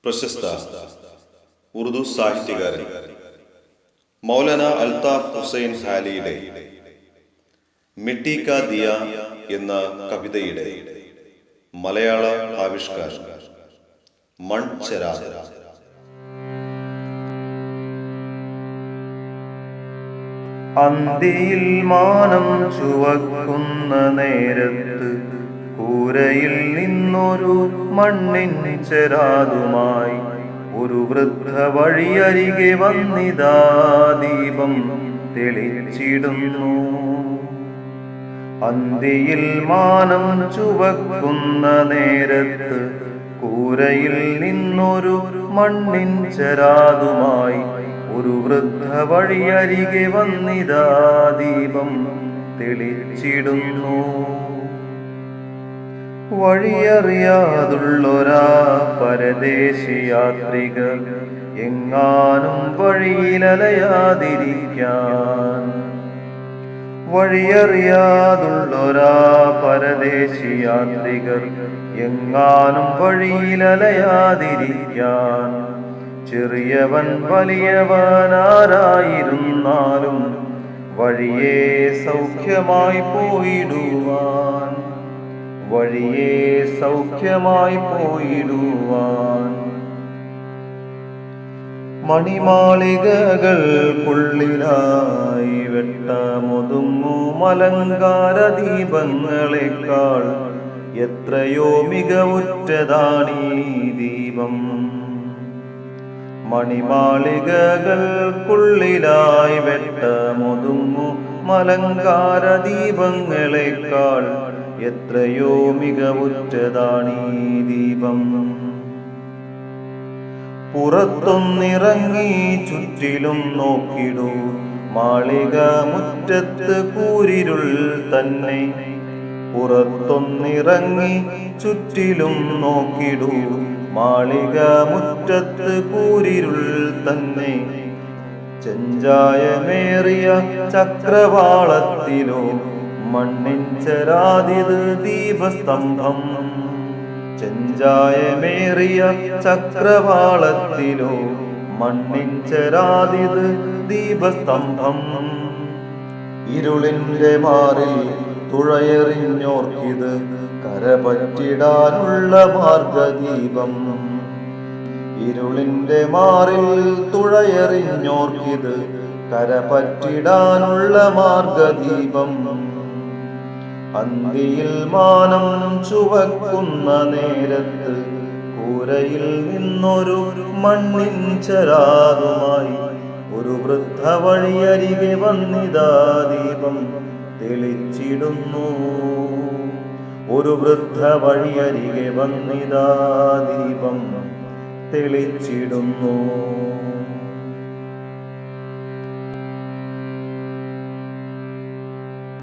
പ്രശസ്ത ഉറുദു സാഹിത്യകാരൻ മൗലാന അൽതാഫ് ഹുസൈൻ ഹാലിയുടെ മിട്ടി കാ ദിയ എന്ന കവിതയുടെ മലയാള ആവിഷ്കാരം മൺചരാത്. അന്തിയിൽ മാനം ചുവക്കുന്ന നേരത്ത് കൂരയിൽ നിന്നൊരു മണ്ണിൻ ചെരാതുമായി ഒരു വൃദ്ധ വഴിയരികെ വന്നിതാ ദീപം തെളിച്ചിടുന്നു. അന്തിയിൽ മാനം ചുവക്കുന്ന നേരത്ത് കൂരയിൽ നിന്നൊരു മണ്ണിൻ ചെരാതുമായി ഒരു വൃദ്ധ വഴിയരികെ വന്നിതാ ദീപം തെളിച്ചിടുന്നു. വഴിയറിയാതുള്ളൊരാ പരദേശി യാത്രികർ എങ്ങാനും വഴിയിലലയാതിരിക്കാൻ. വഴിയറിയാതുള്ളൊരാ പരദേശി യാത്രികർ എങ്ങാനും വഴിയിലലയാതിരിക്കാൻ. ചെറിയവൻ വലിയവനാരായിരുന്നാലും വഴിയെ സൗഖ്യമായി പോയിടുവാൻ, വഴിയെ സൗഖ്യമായി പോയിടുവാൻ. മണിമാളികകൾക്കുള്ളിലായി വെട്ടമൊതുങ്ങും അലങ്കാര ദീപങ്ങളെക്കാൾ എത്രയോ മികവുറ്റതാണീ ദീപം. മണിമാളികകൾക്കുള്ളിലായി വെട്ടമൊതുങ്ങും അലങ്കാര ദീപങ്ങളെക്കാൾ എത്രയോ മികവുറ്റതാണീ ദീപം. പുറത്തൊന്നിറങ്ങി ചുറ്റിലും നോക്കിടൂ, മാളിക മുറ്റത്ത് കൂരിരുൾ തന്നെ. പുറത്തൊന്നിറങ്ങി ചുറ്റിലും നോക്കിടൂ, മാളിക മുറ്റത്ത് കൂരിരുൾ തന്നെ. ചെഞ്ചായമേറിയ ചക്രവാളത്തിലോ മണ്ണിൻ ചെരാതിത് ദീപസ്തംഭം. ചെഞ്ചായമേറിയ ചക്രവാളത്തിലോ മണ്ണിൻ ചെരാതിത് ദീപസ്തംഭം. ഇരുളിന്റെ മാറിൽ തുഴയെറിഞ്ഞോർക്കിത് കരപറ്റിടാനുള്ള മാർഗദീപം. ഇരുളിന്റെ മാറിൽ തുഴയെറിഞ്ഞോർക്കിത് കരപറ്റിടാനുള്ള മാർഗദീപം. അന്തിയിൽ മാനം ചുവക്കുന്ന നേരത്ത് കൂരയിൽ നിന്നൊരു മണ്ണിൻ ചെരാതുമായി ഒരു വൃദ്ധ വഴിയരികെ വന്നിതാ ദീപം തെളിച്ചിടുന്നു. ഒരു വൃദ്ധ വഴിയരികെ വന്നിതാ ദീപം തെളിച്ചിടുന്നു.